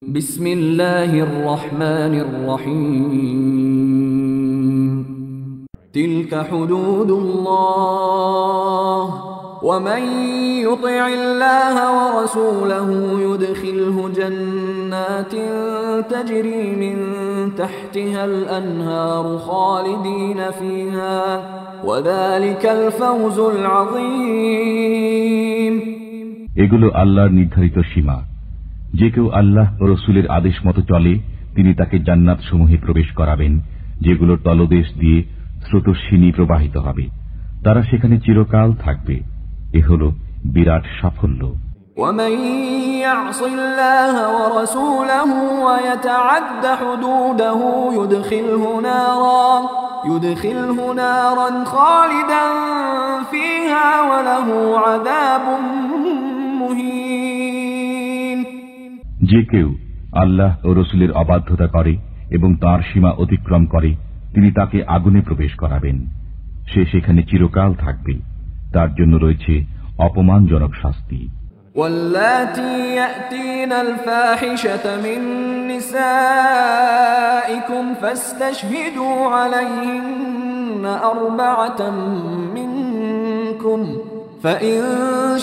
বিসমিল্লাহির রহমানির রহিম। তিলকা হুদুদুল্লাহ ওয়া মান ইউতি'িল্লাহা ওয়া রাসূলাহু ইউদখিলহু জান্নাতিন তাজরি মিন তাহতিহাল আনহারু খালিদিনা ফিহা ওয়া যালিকাল ফাওজুল আযীম। এগুলো আল্লাহর নির্ধারিত সীমা। যে কেউ আল্লাহ ও রসুলের আদেশ মতো চলে তিনি তাকে জান্নাত সমূহে প্রবেশ করাবেন, যেগুলোর তলদেশ দিয়ে স্রোতস্বিনী প্রবাহিত হবে। তারা সেখানে চিরকাল থাকবে। এ হল বিরাট সাফল্য। ومن يعص الله ورسوله ويتعد حدوده يدخله نارا خالدا فيها وله عذاب مهين। যে কেউ আল্লাহ ও রসুলের অবাধ্যতা করে এবং তার সীমা অতিক্রম করে তিনি তাকে আগুনে প্রবেশ করাবেন। সে সেখানে চিরকাল থাকবে। তার জন্য রয়েছে অপমানজনক শাস্তি। واللاتي يأتين الفاحشة من نسائكم فاستشهدوا عليهن أربعة منكم فإن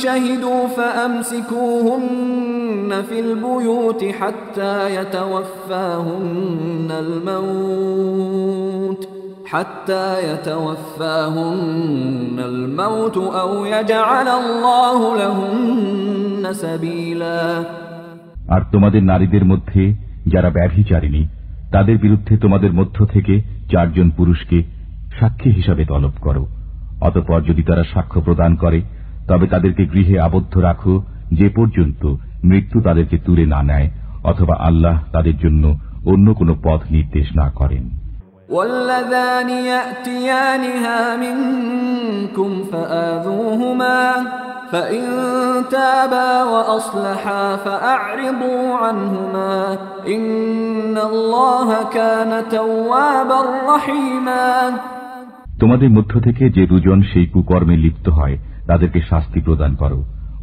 شهدوا فأمسكوهن في البيوت حتى يتوفاهن الموت أو يجعل الله لهن سبيلا। আর তোমাদের নারীদের মধ্যে যারা ব্যভিচারিণী তাদের বিরুদ্ধে তোমাদের মধ্য থেকে 4 জন পুরুষকে সাক্ষী হিসাবে তলব করো। অতঃপর যদি তারা সাক্ষ্য প্রদান করে তবে তাদেরকে গৃহে আবদ্ধ রাখো যে পর্যন্ত মৃত্যু তাদেরকে তুলে না নেয় অথবা আল্লাহ তাদের জন্য অন্য কোনো পথ নির্দেশ না করেন। واللذان يأتيانها منكم فآذوهما فإن تابا وأصلحا فأعرضوا عنهما إن الله كان توابا رحيما। তোমাদের মধ্য থেকে যে দুজন সেই কুকর্মে লিপ্ত হয় তাদেরকে শাস্তি প্রদান করো।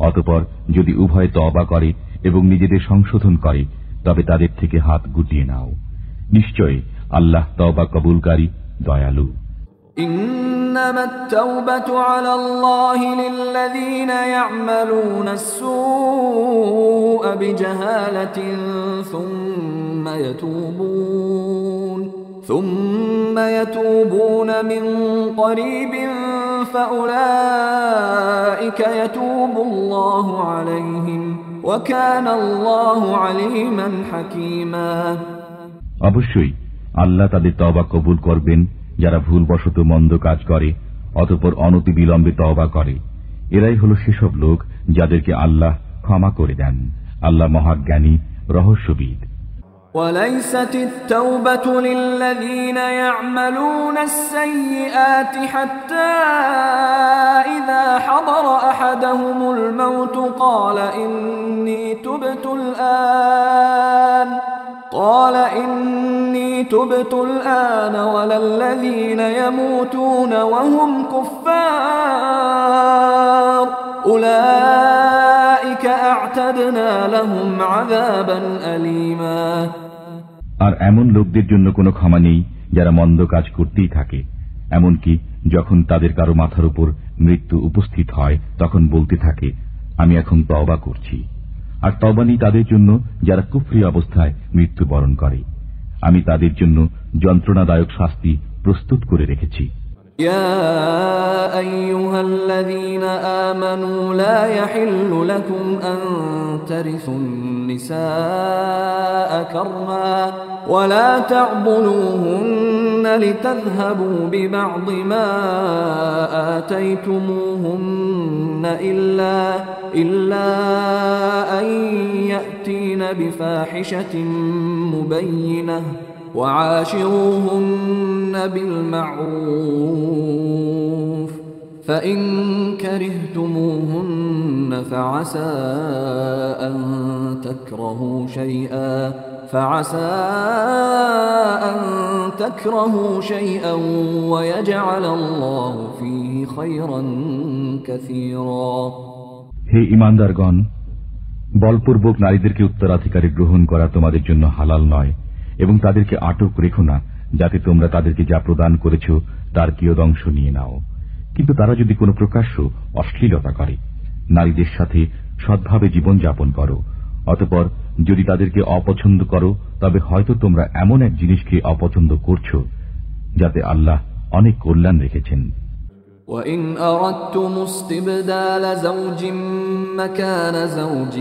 অতঃপর যদি উভয় তওবা করে এবং নিজেদের সংশোধন করে তবে তাদের থেকে হাত গুটিয়ে নাও। নিশ্চয় আল্লাহ তওবা কবুলকারী, দয়ালু। إنما التوبة على الله للذين يعملون السوء بجهالة ثم يتوبون من قريب فأولئك يتوب الله عليهم وكان الله عليما حكيما। অবশ্যই আল্লাহ তাদের তওবা কবুল করবেন যারা ভুলবশত মন্দ কাজ করে অতঃপর অনতিবিলম্বে তওবা করে। এরাই হল সেসব লোক যাদেরকে আল্লাহ ক্ষমা করে দেন। আল্লাহ মহাজ্ঞানী, রহস্যবিদ। وليست التوبة للذين يعملون السيئات حتى إذا حضر أحدهم الموت قال إني تبت الآن ولا الذين يموتون وهم كفار أولئك أعتدنا لهم عذابا أليما। আর এমন লোকদের জন্য কোনো ক্ষমা নেই যারা মন্দ কাজ করতেই থাকে, এমনকি যখন তাদের কারো মাথার উপর মৃত্যু উপস্থিত হয় তখন বলতে থাকে আমি এখন তওবা করছি। আর তওবা নেই তাদের জন্য যারা কুফরি অবস্থায় মৃত্যুবরণ করে। আমি তাদের জন্য যন্ত্রণাদায়ক শাস্তি প্রস্তুত করে রেখেছি। يا أيها الذين آمنوا لا يحل لكم أن ترثوا النساء كرها ولا تعضلوهن لتذهبوا ببعض ما آتيتموهن إلا أن يأتين بفاحشة مبينة وعاشروهن بالمعروف فإن كرهتموهن فعسى أن تكرهوا شيئا ويجعل الله فيه خيرا كثيرا। হে ঈমানদারগণ, বলপূর্বক নারীদেরকে উত্তরাধিকারী গ্রহণ করা তোমাদের জন্য হালাল নয়, এবং তাদেরকে আটক রেখো না যাতে তোমরা তাদেরকে যা প্রদান করেছ তার কিয়দংশ নিয়ে নাও। কিন্তু তারা যদি কোনো প্রকাশ্য অশ্লীলতা করে, নারীদের সাথে সৎভাবে জীবনযাপন করো। অতঃপর যদি তাদেরকে অপছন্দ করো, তবে হয়তো তোমরা এমন এক জিনিসকে অপছন্দ করছো যাতে আল্লাহ অনেক কল্যাণ রেখেছেন। وَإِنْ أَرَدْتُمُ اسْتِبْدَالَ زَوْجٍ مَكَانَ زَوْجٍ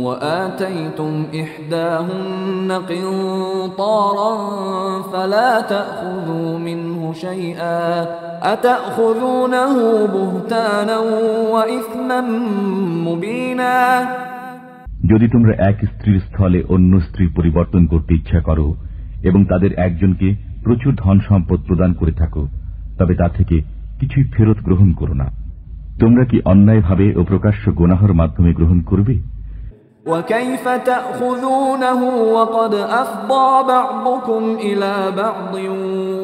وَآتَيْتُمْ إِحْدَاهُنَّ قِنطَارًا فَلَا تَأْخُذُوا مِنْهُ شَيْئًا أَتَأْخُذُونَهُ بُهْتَانًا وَإِثْمًا مُبِينًا। যদি তোমরা এক স্ত্রীর স্থলে অন্য স্ত্রী পরিবর্তন করতে ইচ্ছা করো এবং তাদের একজনকে প্রচুর ধন সম্পদ প্রদান করে থাকো, তবে তা থেকে কিছুই ফেরত গ্রহণ করো না। তোমরা কি অন্যায়ভাবে ও প্রকাশ্য গুনাহের মাধ্যমে গ্রহণ করবে? وَكَيْفَ تَأْخُذُونَهُ وَقَدْ أَفْضَىٰ بَعْضُكُمْ إِلَىٰ بَعْضٍ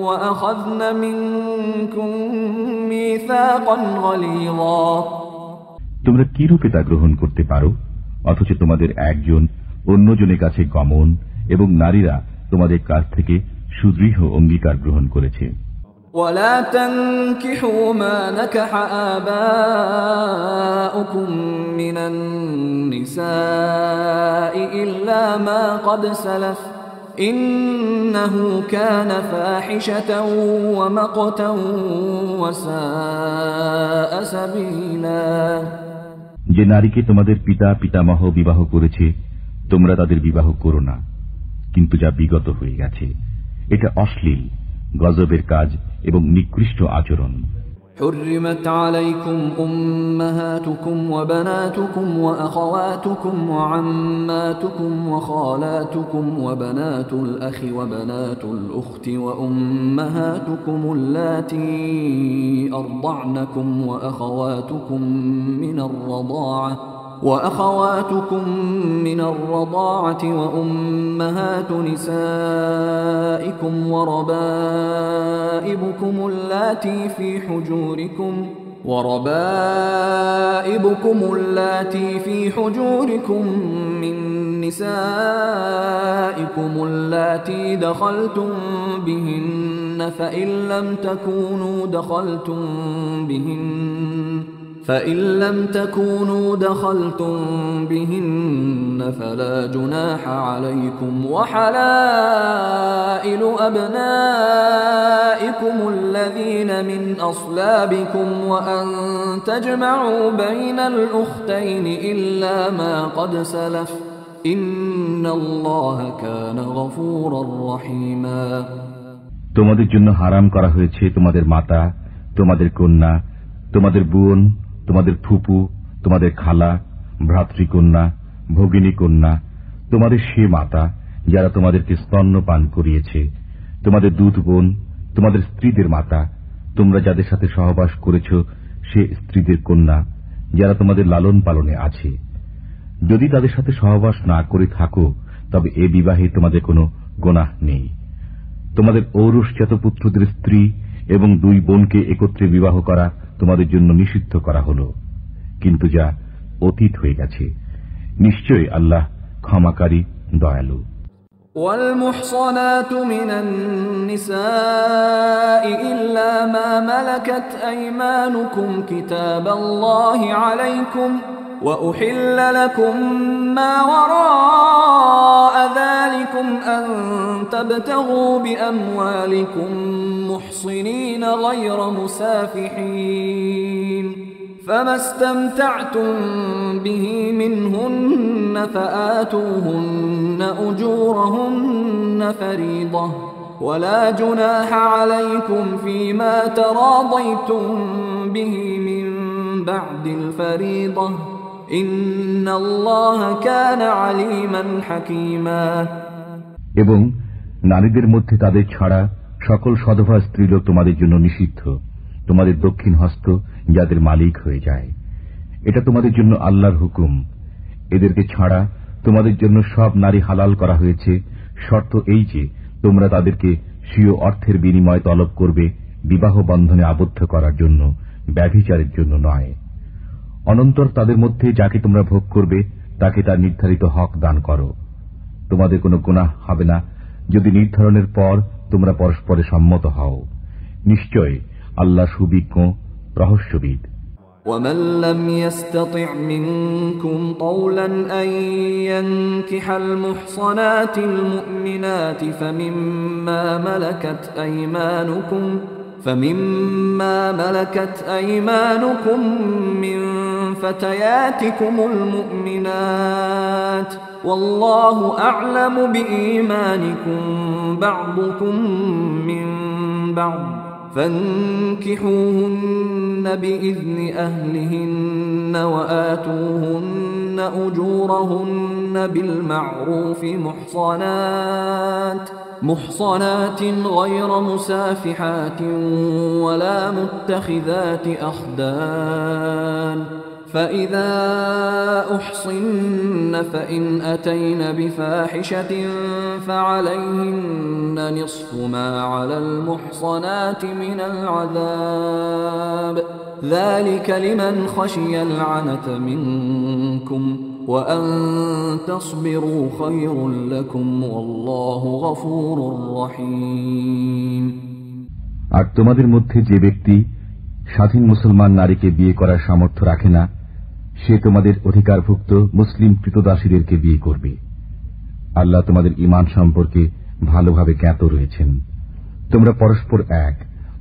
وَأَخَذْنَ مِنكُم مِّيثَاقًا غَلِيظًا। তোমরা কি রূপে তা গ্রহণ করতে পারো, অথচ তোমাদের একজন অন্যজনের কাছে গমন এবং নারীরা তোমাদের কাছ থেকে সুদৃঢ় অঙ্গীকার গ্রহণ করেছে। وَلَا تَنكِحُوا مَا نَكَحَ آبَاؤُكُم مِّنَ النِّسَاءِ إِلَّا مَا قَدْ سَلَفَ إِنَّهُ كَانَ فَاحِشَةً وَمَقْتًا وَسَاءَ سَبِيلًا। যে নারীকে তোমাদের পিতা পিতামহ বিবাহ করেছে, তোমরা তাদের বিবাহ করো না, কিন্তু যা বিগত হয়ে গেছে এটা অশ্লীল, গজবের কাজ এবং নিকৃষ্ট আচরণ। حرمت عليكم أمهاتكم وبناتكم وأخواتكم وعماتكم وخالاتكم وبنات الأخ وبنات الأخت وأمهاتكم اللاتي أرضعنكم وأخواتكم من الرضاعة وأمهات نسائكم وربائبكم اللاتي في حجوركم من نسائكم اللاتي دخلتم بهن فإن لم تكونوا دخلتم بهن فلا جناح عليكم وحلائل أبنائكم الذين من أصلابكم وأن تجمعوا بين الأختين إلا ما قد سلف إن الله كان غفورا رحيما। তোমাদের জন্য হারাম করা হয়েছে তোমাদের মাতা, তোমাদের কন্যা, তোমাদের বোন, তোমাদের ফুপু, তোমাদের খালা, ভ্রাতৃকন্যা, ভগিনী কন্যা, তোমাদের সে মাতা যারা তোমাদেরকে স্তন্যপান করিয়েছে, তোমাদের দুধ বোন, তোমাদের স্ত্রীদের মাতা, তোমরা যাদের সাথে সহবাস করেছ সে স্ত্রীদের কন্যা যারা তোমাদের লালন পালনে আছে। যদি তাদের সাথে সহবাস না করে থাকো তবে এ বিবাহে তোমাদের কোনো গুনাহ নেই। তোমাদের ঔরসজাত পুত্রদের স্ত্রী এবং দুই বোনকে একত্রে বিবাহ করা তোমাদের জন্য নিষিদ্ধ করা হল, কিন্তু যা অতীত হয়ে গেছে। নিশ্চয়ই আল্লাহ ক্ষমাকারী, দয়ালু। والمحصنات من النساء إلا ما ملكت أيمانكم كتاب الله عليكم وأحل لكم ما وراء ذلكم أن تبتغوا بأموالكم محصنين غير مسافحين فما استمتعتم به منهن فآتوهن أجورهن فريضة ولا جناح عليكم فيما تراضيتم به من بعد الفريضة إن الله كان عليما حكيما। এবং নারীদের মধ্যে তাদের ছাড়া সকল সধবা স্ত্রীলোক তোমাদের জন্য নিষিদ্ধ, তোমাদের দক্ষিণ হস্ত যাদের মালিক হয়ে যায়। এটা তোমাদের জন্য আল্লাহর হুকুম। এদেরকে ছাড়া তোমাদের জন্য সব নারী হালাল করা হয়েছে, শর্ত এই যে তোমরা তাদেরকে স্বীয় অর্থের বিনিময় তলব করবে, বিবাহ বন্ধনে আবদ্ধ করার জন্য, ব্যভিচারের জন্য নয়। অনন্তর তাদের মধ্যে যাকে তোমরা ভোগ করবে তাকে তার নির্ধারিত হক দান করো। তোমাদের কোনো গুনাহ হবে না যদি নির্ধারণের পর তোমরা পরস্পরে সম্মত হও। নিশ্চয় আল্লাহ সুবিজ্ঞ, রহস্যবিদ। ومن لم يستطع منكم طولا أن ينكح المحصنات المؤمنات فمما ملكت أيمانكم من فتياتكم المؤمنات والله أعلم بإيمانكم بعضكم من بعض فانكحوهن بإذن أهلهن وآتوهن أجورهن بالمعروف محصنات غير مسافحات ولا متخذات أخدان فإذا أحصن فإن أتين بفاحشة فعليهن نصف ما على المحصنات من العذاب ذلك لمن خشي العنة منكم وأن تصبروا خير لكم والله غفور رحيم। আর তোমাদের মধ্যে যে ব্যক্তি স্বাধীন মুসলমান নারীকে বিয়ে করার সামর্থ্য রাখে না, সে তোমাদের অধিকারভুক্ত মুসলিম কৃতদাসীদেরকে বিয়ে করবে। আল্লাহ তোমাদের ঈমান সম্পর্কে ভালোভাবে জ্ঞাত রয়েছেন। তোমরা পরস্পর এক,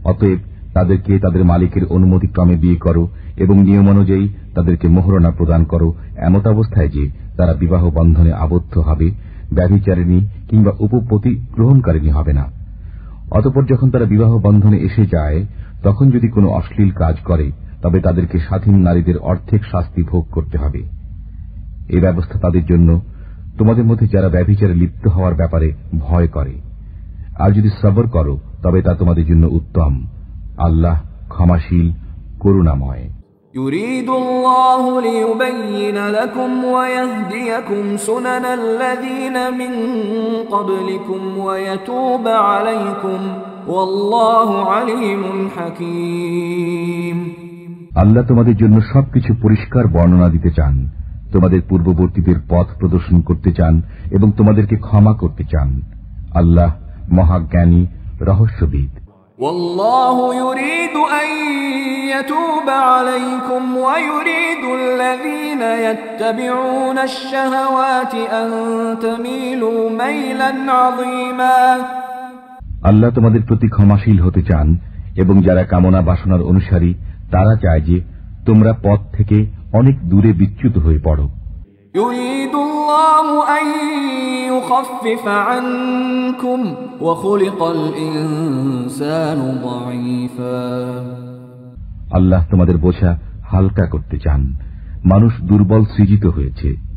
অতএব তাদেরকে তাদের মালিকের অনুমতিক্রমে বিয়ে করো এবং নিয়ম অনুযায়ী তাদেরকে মোহরনা প্রদান করো, এমত অবস্থায় যে তারা বিবাহ বন্ধনে আবদ্ধ হবে, ব্যভিচারিণী কিংবা উপপতি গ্রহণকারিণী হবে না। অতঃপর যখন তারা বিবাহ বন্ধনে এসে যায়, তখন যদি কোনো অশ্লীল কাজ করে তবে তাদেরকে স্বাধীন নারীদের অর্ধেক শাস্তি ভোগ করতে হবে। এই ব্যবস্থা তাদের জন্য, তোমাদের মধ্যে যারা ব্যভিচারে লিপ্ত হওয়ার ব্যাপারে ভয় করে। আর যদি সবর করো তবে তা তোমাদের জন্য উত্তম। আল্লাহ ক্ষমাশীল, করুণাময়। يريد الله ليبين لكم ويهديكم سنن الذين من قبلكم ويتوب عليكم والله عليم حكيم। আল্লাহ তোমাদের জন্য সবকিছু পরিষ্কার বর্ণনা দিতে চান, তোমাদের পূর্ববর্তীদের পথ প্রদর্শন করতে চান এবং তোমাদেরকে ক্ষমা করতে চান। আল্লাহ মহাজ্ঞানী, রহস্যবিদ। والله يريد أن يتوب عليكم ويريد الذين يتبعون الشهوات أن تميلوا ميلا عظيما। আল্লাহ তোমাদের প্রতি ক্ষমাশীল হতে চান এবং যারা কামনা বাসনার অনুসারী তারা চায় যে তোমরা পথ থেকে অনেক দূরে বিচ্যুত হয়ে পড়ো। يريد الله أن يخفف عنكم وخلق الإنسان ضعيفا। আল্লাহ তোমাদের বোঝা হালকা করতে চান, মানুষ দুর্বল সৃজিত হয়েছে।